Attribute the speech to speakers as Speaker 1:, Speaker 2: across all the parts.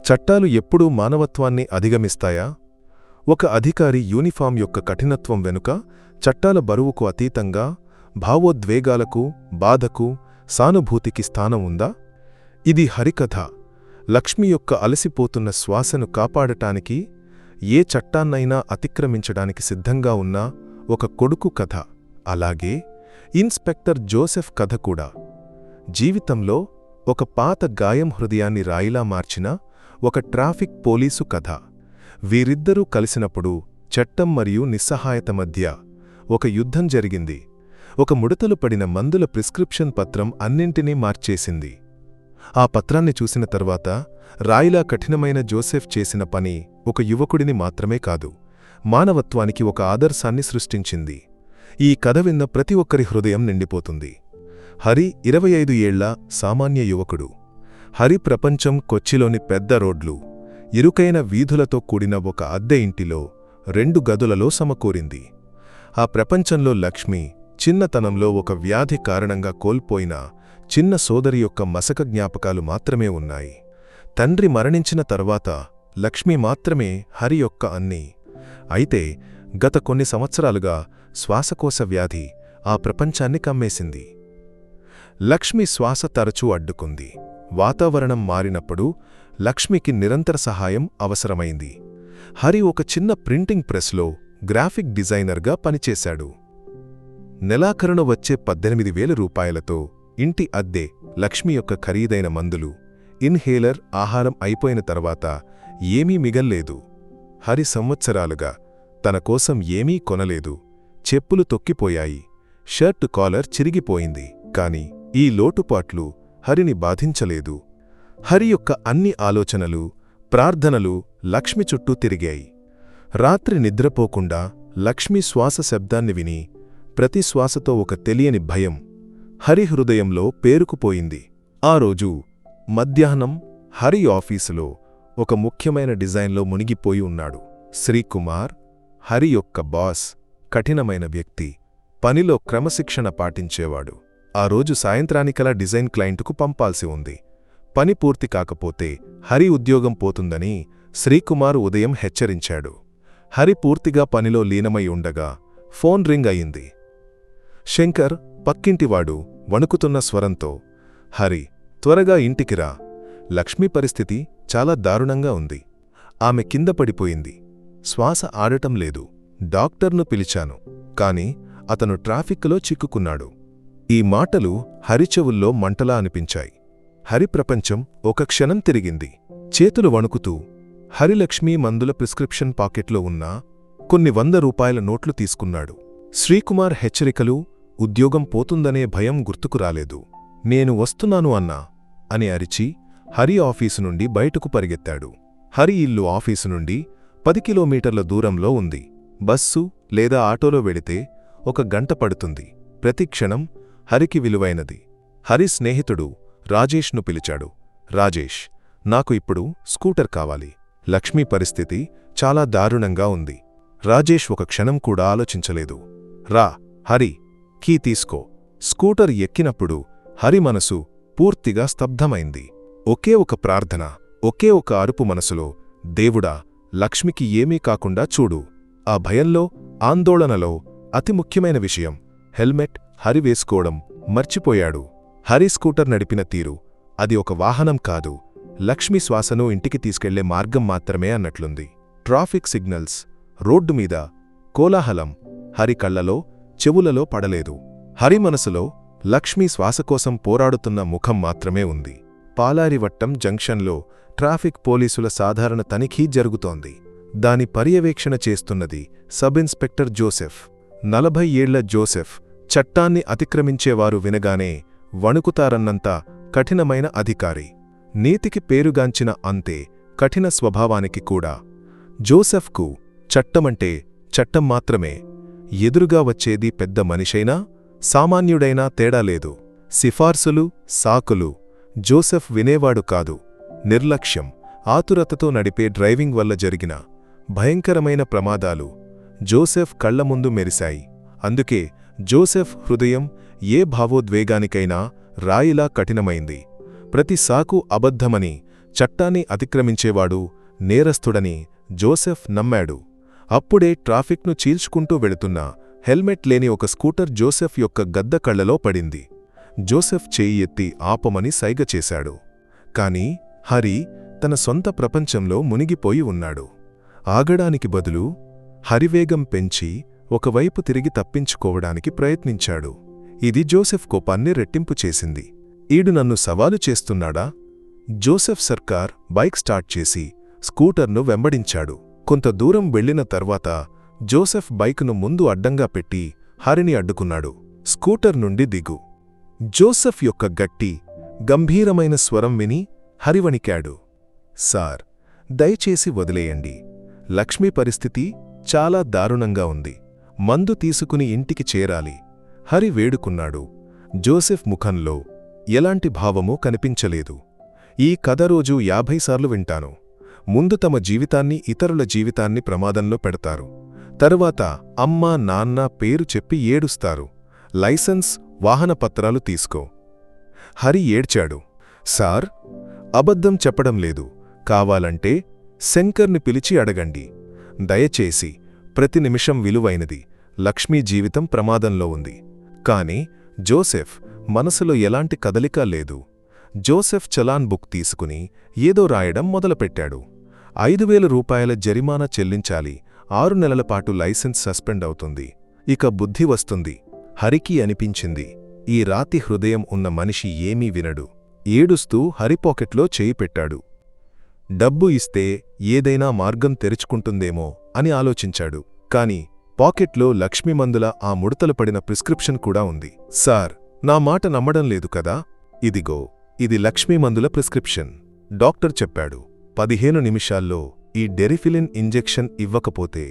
Speaker 1: చట్టాలు ఎప్పుడూ మానవత్వాన్ని అధిగమిస్తాయా? ఒక అధికారి యూనిఫాం యొక్క కఠినత్వం వెనుక చట్టాల బరువుకు అతీతంగా భావోద్వేగాలకు, బాధకు, సానుభూతికి స్థానం ఉందా? ఇది హరికథ. లక్ష్మి యొక్క అలసిపోతున్న శ్వాసను కాపాడటానికి ఏ చట్టాన్నైనా అతిక్రమించడానికి సిద్ధంగా ఉన్న ఒక కొడుకు కథ. అలాగే ఇన్స్పెక్టర్ జోసెఫ్ కథ కూడా. జీవితంలో ఒక పాత గాయం హృదయాన్ని రాయిలా మార్చిన ఒక ట్రాఫిక్ పోలీసు కథ. వీరిద్దరూ కలిసినప్పుడు చట్టం మరియు నిస్సహాయత మధ్య ఒక యుద్ధం జరిగింది. ఒక ముడతలు పడిన మందుల ప్రిస్క్రిప్షన్ పత్రం అన్నింటినీ మార్చేసింది. ఆ పత్రాన్ని చూసిన తర్వాత రాయిలా కఠినమైన జోసెఫ్ చేసిన పని ఒక యువకుడిని మాత్రమే కాదు, మానవత్వానికి ఒక ఆదర్శాన్ని సృష్టించింది. ఈ కథ విన్న ప్రతి ఒక్కరి హృదయం నిండిపోతుంది. హరి 25 ఏళ్ల సామాన్య యువకుడు. హరి ప్రపంచం కొచ్చిలోని పెద్ద రోడ్లు, ఇరుకైన వీధులతో కూడిన ఒక అద్దె ఇంటిలో 2 గదులలో సమకూరింది. ఆ ప్రపంచంలో లక్ష్మి చిన్నతనంలో ఒక వ్యాధి కారణంగా కోల్పోయిన చిన్న సోదరి యొక్క మసక జ్ఞాపకాలు మాత్రమే ఉన్నాయి. తండ్రి మరణించిన తర్వాత లక్ష్మి మాత్రమే హరి యొక్క అన్నీ. అయితే గత కొన్ని సంవత్సరాలుగా శ్వాసకోశ వ్యాధి ఆ ప్రపంచాన్ని కమ్మేసింది. లక్ష్మి శ్వాస తరచూ అడ్డుకుంది. వాతావరణం మారినప్పుడు లక్ష్మికి నిరంతర సహాయం అవసరమైంది. హరి ఒక చిన్న ప్రింటింగ్ ప్రెస్లో గ్రాఫిక్ డిజైనర్గా పనిచేశాడు. నెలాఖరున వచ్చే 18,000 రూపాయలతో ఇంటి అద్దె, లక్ష్మి యొక్క ఖరీదైన మందులు, ఇన్హేలర్, ఆహారం అయిపోయిన తర్వాత ఏమీ మిగల్లేదు. హరి సంవత్సరాలుగా తన కోసం ఏమీ కొనలేదు. చెప్పులు తొక్కిపోయాయి, షర్టు కాలర్ చిరిగిపోయింది. కాని ఈ లోటుపాట్లు హరిని బాధించలేదు. హరి యొక్క అన్ని ఆలోచనలు, ప్రార్థనలు లక్ష్మి చుట్టూ తిరిగాయి. రాత్రి నిద్రపోకుండా లక్ష్మి శ్వాస శబ్దాన్ని విని ప్రతి శ్వాసతో ఒక తెలియని భయం హరి హృదయంలో పేరుకుపోయింది. ఆ రోజు మధ్యాహ్నం హరి ఆఫీసులో ఒక ముఖ్యమైన డిజైన్లో మునిగిపోయి ఉన్నాడు. శ్రీకుమార్, హరి యొక్క బాస్, కఠినమైన వ్యక్తి, పనిలో క్రమశిక్షణ పాటించేవాడు. ఆ రోజు సాయంత్రానికలా డిజైన్ క్లయింటుకు పంపాల్సి ఉంది. పని పూర్తి కాకపోతే హరి ఉద్యోగం పోతుందని శ్రీకుమార్ ఉదయం హెచ్చరించాడు. హరి పూర్తిగా పనిలో లీనమై ఉండగా ఫోన్ రింగ్ అయింది. శంకర్, పక్కింటివాడు, వణుకుతున్న స్వరంతో, హరి, త్వరగా ఇంటికి రా. లక్ష్మి పరిస్థితి చాలా దారుణంగా ఉంది. ఆమె కింద పడిపోయింది. శ్వాస ఆడటం లేదు. డాక్టర్ను పిలిచాను, కాని అతను ట్రాఫిక్లో చిక్కుకున్నాడు. ఈ మాటలు హరి చెవుల్లో మంటలా అనిపించాయి. హరి ప్రపంచం ఒక క్షణం తిరిగింది. చేతులు వణుకుతూ హరిలక్ష్మి మందుల ప్రిస్క్రిప్షన్ పాకెట్లో ఉన్న కొన్ని 100 రూపాయల నోట్లు తీసుకున్నాడు. శ్రీకుమార్ హెచ్చరికలు, ఉద్యోగం పోతుందనే భయం గుర్తుకు రాలేదు. నేను వస్తున్నాను అన్నా అని అరిచి హరి ఆఫీసు నుండి బయటకు పరిగెత్తాడు. హరి ఇల్లు ఆఫీసు నుండి 10 కిలోమీటర్ల దూరంలో ఉంది. బస్సు లేదా ఆటోలో వెడితే 1 గంట పడుతుంది. ప్రతి క్షణం హరికి విలువైనది. హరి స్నేహితుడు రాజేష్ను పిలిచాడు. రాజేష్, నాకు ఇప్పుడు స్కూటర్ కావాలి. లక్ష్మీ పరిస్థితి చాలా దారుణంగా ఉంది. రాజేష్ ఒక క్షణం కూడా ఆలోచించలేదు. రా హరి, కీ తీసుకో. స్కూటర్ ఎక్కినప్పుడు హరి మనసు పూర్తిగా స్తబ్దమైంది. ఒకే ఒక ప్రార్థన, ఒకే ఒక అరుపు మనసులో, దేవుడా, లక్ష్మికి ఏమీ కాకుండా చూడు. ఆ భయంలో, ఆందోళనలో అతి ముఖ్యమైన విషయం, హెల్మెట్ హరి వేసుకోవడం మర్చిపోయాడు. హరి స్కూటర్ నడిపిన తీరు, అది ఒక వాహనం కాదు, లక్ష్మి శ్వాసను ఇంటికి తీసుకెళ్లే మార్గం మాత్రమే అన్నట్లుంది. ట్రాఫిక్ సిగ్నల్స్, రోడ్డు మీద కోలాహలం హరి కళ్లలో, చెవులలో పడలేదు. హరి మనసులో లక్ష్మీ శ్వాసకోసం పోరాడుతున్న ముఖం మాత్రమే ఉంది. పాలారివట్టం జంక్షన్లో ట్రాఫిక్ పోలీసుల సాధారణ తనిఖీ జరుగుతోంది. దాని పర్యవేక్షణ చేస్తున్నది సబ్ ఇన్స్పెక్టర్ జోసెఫ్. 40 ఏళ్ల జోసెఫ్ చట్టాన్ని అతిక్రమించేవారు వినగానే వణుకుతారన్నంత కఠినమైన అధికారి. నీతికి పేరుగాంచిన అంతే కఠిన స్వభావానికి కూడా. జోసెఫ్కు చట్టమంటే చట్టం మాత్రమే. ఎదురుగా వచ్చేది పెద్ద మనిషైనా, సామాన్యుడైనా తేడా లేదు. సిఫార్సులు, సాకులు జోసెఫ్ వినేవాడు కాదు. నిర్లక్ష్యం, ఆతురతతో నడిపే డ్రైవింగ్ వల్ల జరిగిన భయంకరమైన ప్రమాదాలు జోసెఫ్ కళ్లముందు మెరిశాయి. అందుకే జోసెఫ్ హృదయం ఏ భావోద్వేగానికైనా రాయిలా కఠినమైంది. ప్రతి సాకు అబద్ధమని చట్టాన్ని అతిక్రమించేవాడు నేరస్తుడని జోసెఫ్ నమ్మాడు. అప్పుడే ట్రాఫిక్ను చీల్చుకుంటూ వెళుతున్న హెల్మెట్ లేని ఒక స్కూటర్ జోసెఫ్ యొక్క గద్ద కళ్లలో పడింది. జోసెఫ్ చేయి ఎత్తి ఆపమని సైగ చేశాడు. కాని హరి తన సొంత ప్రపంచంలో మునిగిపోయి ఉన్నాడు. ఆగడానికి బదులు హరివేగం పెంచి ఒకవైపు తిరిగి తప్పించుకోవడానికి ప్రయత్నించాడు. ఇది జోసెఫ్ కోపాన్ని రెట్టింపు చేసింది. ఈడు నన్ను సవాలు చేస్తున్నాడా? జోసెఫ్ సర్కార్ బైక్ స్టార్ట్ చేసి స్కూటర్ను వెంబడించాడు. కొంత దూరం వెళ్లిన తర్వాత జోసెఫ్ బైకును ముందు అడ్డంగా పెట్టి హరిని అడ్డుకున్నాడు. స్కూటర్ నుండి దిగు. జోసెఫ్ యొక్క గట్టి, గంభీరమైన స్వరం విని హరి వణికాడు. సార్, దయచేసి వదిలేయండి. లక్ష్మి పరిస్థితి చాలా దారుణంగా ఉంది. మందు తీసుకుని ఇంటికి చేరాలి. హరి వేడుకున్నాడు. జోసెఫ్ ముఖంలో ఎలాంటి భావమూ కనిపించలేదు. ఈ కథ రోజు 50 సార్లు వింటాను. ముందు తమ జీవితాన్ని, ఇతరుల జీవితాన్ని ప్రమాదంలో పెడతారు. తరువాత అమ్మా నాన్న పేరు చెప్పి ఏడుస్తారు. లైసెన్స్, వాహన పత్రాలు తీసుకో. హరి ఏడ్చాడు. సార్, అబద్ధం చెప్పడం లేదు. కావాలంటే శంకర్ని పిలిచి అడగండి. దయచేసి, ప్రతి నిమిషం విలువైనది. లక్ష్మీ జీవితం ప్రమాదంలో ఉంది. కాని జోసెఫ్ మనసులో ఎలాంటి కదలిక లేదు. జోసెఫ్ చలాన్ బుక్ తీసుకుని ఏదో రాయడం మొదలుపెట్టాడు. 5,000 రూపాయల జరిమానా చెల్లించాలి. 6 నెలల పాటు లైసెన్స్ సస్పెండ్ అవుతుంది. ఇక బుద్ధి వస్తుంది. హరికి అనిపించింది, ఈ రాతి హృదయం ఉన్న మనిషి ఏమీ వినడు. ఏడుస్తూ హరి పాకెట్లో చేయి పెట్టాడు. డబ్బు ఇస్తే ఏదైనా మార్గం తెరుచుకుంటుందేమో అని ఆలోచించాడు. కాని పాకెట్లో లక్ష్మీ మందుల ఆ ముడతలు పడిన ప్రిస్క్రిప్షన్ కూడా ఉంది. సార్, నా మాట నమ్మడం లేదు కదా? ఇదిగో, ఇది లక్ష్మీ మందుల ప్రిస్క్రిప్షన్. డాక్టర్ చెప్పాడు. 15 నిమిషాల్లో ఈ డెరిఫిలిన్ ఇంజెక్షన్ ఇవ్వకపోతే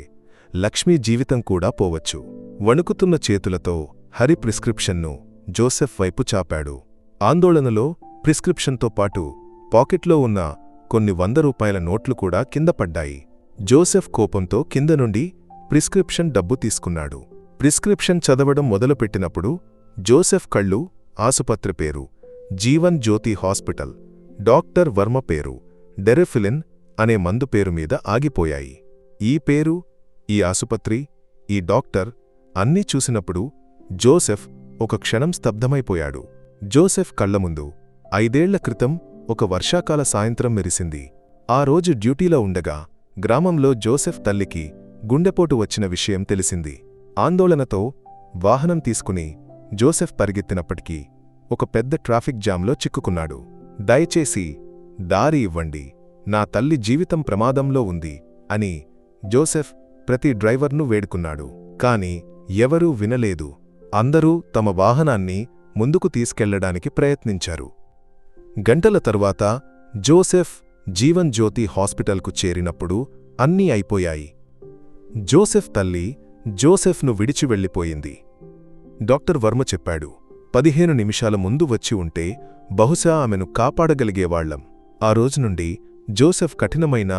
Speaker 1: లక్ష్మీ జీవితం కూడా పోవచ్చు. వణుకుతున్న చేతులతో హరి ప్రిస్క్రిప్షన్ను జోసెఫ్ వైపు చాపాడు. ఆందోళనలో ప్రిస్క్రిప్షన్తో పాటు పాకెట్లో ఉన్న కొన్ని 100 రూపాయల నోట్లు కూడా కింద పడ్డాయి. జోసెఫ్ కోపంతో కింద నుండి ప్రిస్క్రిప్షన్ డబ్బు తీసుకున్నాడు. ప్రిస్క్రిప్షన్ చదవడం మొదలుపెట్టినప్పుడు జోసెఫ్ కళ్ళు ఆసుపత్రి పేరు, జీవన్ జ్యోతి హాస్పిటల్, డాక్టర్ వర్మ పేరు, డెరెఫిలిన్ అనే మందు పేరు మీద ఆగిపోయాయి. ఈ పేరు, ఈ ఆసుపత్రి, ఈ డాక్టర్ అన్నీ చూసినప్పుడు జోసెఫ్ ఒక క్షణం స్తబ్దమైపోయాడు. జోసెఫ్ కళ్లముందు 5 ఏళ్ల క్రితం ఒక వర్షాకాల సాయంత్రం మెరిసింది. ఆ రోజు డ్యూటీలో ఉండగా గ్రామంలో జోసెఫ్ తల్లికి గుండెపోటు వచ్చిన విషయం తెలిసింది. ఆందోళనతో వాహనం తీసుకుని జోసెఫ్ పరిగెత్తినప్పటికీ ఒక పెద్ద ట్రాఫిక్ జామ్లో చిక్కుకున్నాడు. దయచేసి దారి ఇవ్వండి, నా తల్లి జీవితం ప్రమాదంలో ఉంది అని జోసెఫ్ ప్రతి డ్రైవర్ను వేడుకున్నాడు. కాని ఎవరూ వినలేదు. అందరూ తమ వాహనాన్ని ముందుకు తీసుకెళ్లడానికి ప్రయత్నించారు. గంటల తరువాత జోసెఫ్ జీవన్ జ్యోతి హాస్పిటల్కు చేరినప్పుడు అన్నీ అయిపోయాయి. జోసెఫ్ తల్లి జోసెఫ్ను విడిచి వెళ్ళిపోయింది. డాక్టర్ వర్మ చెప్పాడు, 15 నిమిషాల ముందు వచ్చి ఉంటే బహుశా ఆమెను కాపాడగలిగేవాళ్లం. ఆ రోజునుండి జోసెఫ్ కఠినమైన,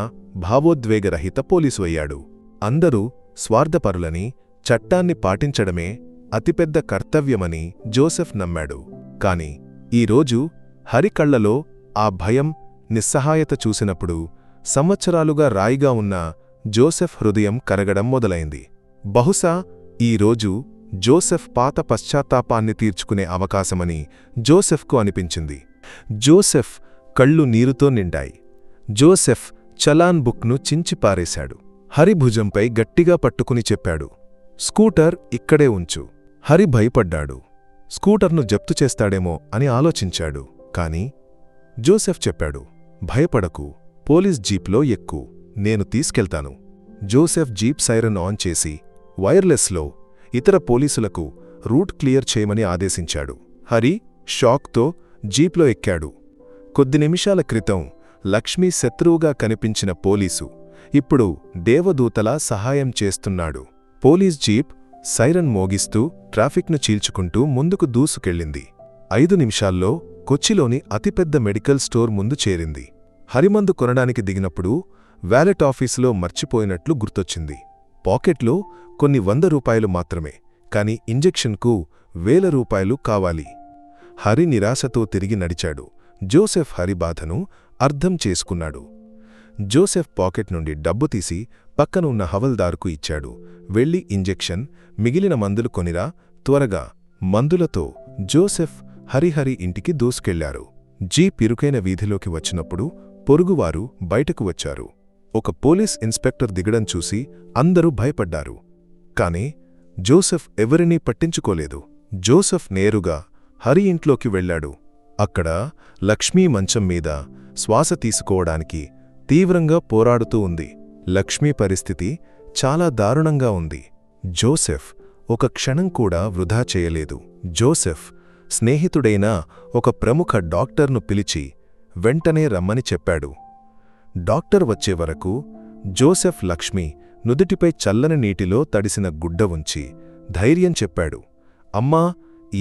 Speaker 1: భావోద్వేగరహిత పోలీసు అయ్యాడు. అందరూ స్వార్థపరులని, చట్టాన్ని పాటించడమే అతిపెద్ద కర్తవ్యమని జోసెఫ్ నమ్మాడు. కాని ఈరోజు హరి కళ్లలో ఆ భయం, నిస్సహాయత చూసినప్పుడు సంవత్సరాలుగా రాయిగా ఉన్న జోసెఫ్ హృదయం కరగడం మొదలైంది. బహుశా ఈరోజు జోసెఫ్ పాత పశ్చాత్తాపాన్ని తీర్చుకునే అవకాశమని జోసెఫ్కు అనిపించింది. జోసెఫ్ కళ్ళు నీరుతో నిండాయి. జోసెఫ్ చలాన్ బుక్ను చించిపారేశాడు. హరి భుజంపై గట్టిగా పట్టుకుని చెప్పాడు, స్కూటర్ ఇక్కడే ఉంచు. హరి భయపడ్డాడు. స్కూటర్ను జప్తు చేస్తాడేమో అని ఆలోచించాడు. కాని జోసెఫ్ చెప్పాడు, భయపడకు, పోలీస్ జీప్లో ఎక్కు, నేను తీసుకెళ్తాను. జోసెఫ్ జీప్ సైరన్ ఆన్ చేసి వైర్లెస్లో ఇతర పోలీసులకు రూట్ క్లియర్ చేయమని ఆదేశించాడు. హరి షాక్తో జీప్లో ఎక్కాడు. కొద్ది నిమిషాల క్రితం లక్ష్మీ శత్రువుగా కనిపించిన పోలీసు ఇప్పుడు దేవదూతలా సహాయం చేస్తున్నాడు. పోలీస్ జీప్ సైరన్ మోగిస్తూ ట్రాఫిక్ను చీల్చుకుంటూ ముందుకు దూసుకెళ్ళింది. 5 నిమిషాల్లో కొచ్చిలోని అతిపెద్ద మెడికల్ స్టోర్ ముందు చేరింది. హరిమందు కొనడానికి దిగినప్పుడు వ్యాలెట్ ఆఫీసులో మర్చిపోయినట్లు గుర్తొచ్చింది. పాకెట్లో కొన్ని 100 రూపాయలు మాత్రమే, కాని ఇంజెక్షన్కు 1000 రూపాయలు కావాలి. హరి నిరాశతో తిరిగి నడిచాడు. జోసెఫ్ హరి బాధను అర్థం చేసుకున్నాడు. జోసెఫ్ పాకెట్ నుండి డబ్బు తీసి పక్కన ఉన్న హవల్దారుకు ఇచ్చాడు. వెళ్ళి ఇంజెక్షన్, మిగిలిన మందులు కొనిరా త్వరగా. మందులతో జోసెఫ్ హరిహరి ఇంటికి దూసుకెళ్లారు. జీప్ ఇరుకైన వీధిలోకి వచ్చినప్పుడు పొరుగువారు బయటకు వచ్చారు. ఒక పోలీస్ ఇన్స్పెక్టర్ దిగడం చూసి అందరూ భయపడ్డారు. కాని జోసెఫ్ ఎవరినీ పట్టించుకోలేదు. జోసెఫ్ నేరుగా హరి ఇంట్లోకి వెళ్లాడు. అక్కడ లక్ష్మీ మంచం మీద శ్వాస తీసుకోవడానికి తీవ్రంగా పోరాడుతూ ఉంది. లక్ష్మీ పరిస్థితి చాలా దారుణంగా ఉంది. జోసెఫ్ ఒక క్షణం కూడా వృధా చేయలేదు. జోసెఫ్ స్నేహితుడైన ఒక ప్రముఖ డాక్టర్ను పిలిచి వెంటనే రమ్మని చెప్పాడు. డాక్టర్ వచ్చే వరకు జోసెఫ్ లక్ష్మి నుదుటిపై చల్లని నీటిలో తడిసిన గుడ్డ ఉంచి ధైర్యం చెప్పాడు. అమ్మా,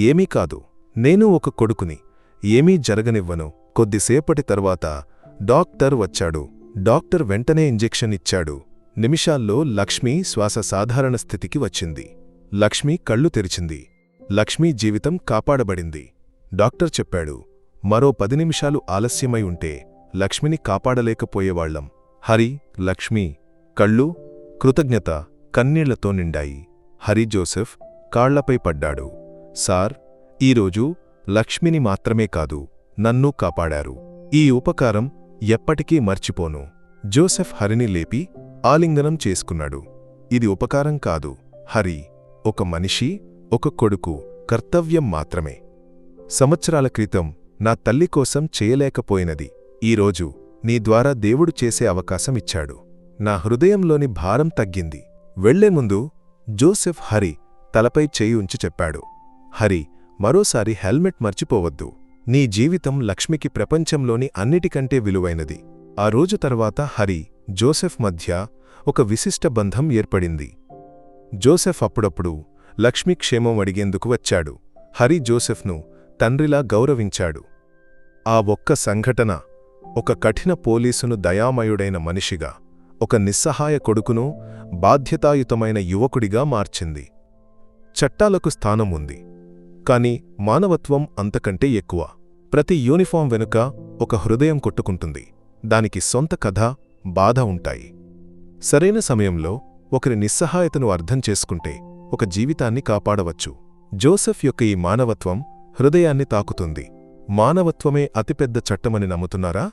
Speaker 1: ఏమీ కాదు, నేను ఒక కొడుకుని, ఏమీ జరగనివ్వను. కొద్దిసేపటి తర్వాత డాక్టర్ వచ్చాడు. డాక్టర్ వెంటనే ఇంజెక్షన్ ఇచ్చాడు. నిమిషాల్లో లక్ష్మి శ్వాస సాధారణ స్థితికి వచ్చింది. లక్ష్మి కళ్ళు తెరిచింది. లక్ష్మీ జీవితం కాపాడబడింది. డాక్టర్ చెప్పాడు, మరో 10 నిమిషాలు ఆలస్యమై ఉంటే లక్ష్మిని కాపాడలేకపోయేవాళ్లం. హరి, లక్ష్మి కళ్ళు కృతజ్ఞత కన్నీళ్లతో నిండాయి. హరి జోసెఫ్ కాళ్లపై పడ్డాడు. సార్, ఈరోజు లక్ష్మిని మాత్రమే కాదు, నన్నూ కాపాడారు. ఈ ఉపకారం ఎప్పటికీ మర్చిపోను. జోసెఫ్ హరిని లేపి ఆలింగనం చేసుకున్నాడు. ఇది ఉపకారం కాదు హరి, ఒక మనిషి, ఒక కొడుకు కర్తవ్యం మాత్రమే. సంవత్సరాల క్రితం నా తల్లి కోసం చేయలేకపోయినది ఈరోజు నీ ద్వారా దేవుడు చేసే అవకాశం ఇచ్చాడు. నా హృదయంలోని భారం తగ్గింది. వెళ్లే ముందు జోసెఫ్ హరి తలపై చేయి ఉంచి చెప్పాడు, హరి, మరోసారి హెల్మెట్ మర్చిపోవద్దు. నీ జీవితం లక్ష్మికి ప్రపంచంలోని అన్నిటికంటే విలువైనది. ఆ రోజు తర్వాత హరి, జోసెఫ్ మధ్య ఒక విశిష్ట బంధం ఏర్పడింది. జోసెఫ్ అప్పుడప్పుడు లక్ష్మి క్షేమం అడిగేందుకు వచ్చాడు. హరి జోసెఫ్ను తండ్రిలా గౌరవించాడు. ఆ ఒక్క సంఘటన ఒక కఠిన పోలీసును దయామయుడైన మనిషిగా, ఒక నిస్సహాయ కొడుకును బాధ్యతాయుతమైన యువకుడిగా మార్చింది. చట్టాలకు స్థానం ఉంది, కాని మానవత్వం అంతకంటే ఎక్కువ. ప్రతి యూనిఫాం వెనుక ఒక హృదయం కొట్టుకుంటుంది. దానికి సొంత కథ, బాధ ఉంటాయి. సరైన సమయంలో ఒకరి నిస్సహాయతను అర్థం చేసుకుంటే ఒక జీవితాన్ని కాపాడవచ్చు. జోసెఫ్ యొక్క ఈ మానవత్వం హృదయాన్ని తాకుతుంది. మానవత్వమే అతిపెద్ద చట్టమని నమ్ముతున్నారా?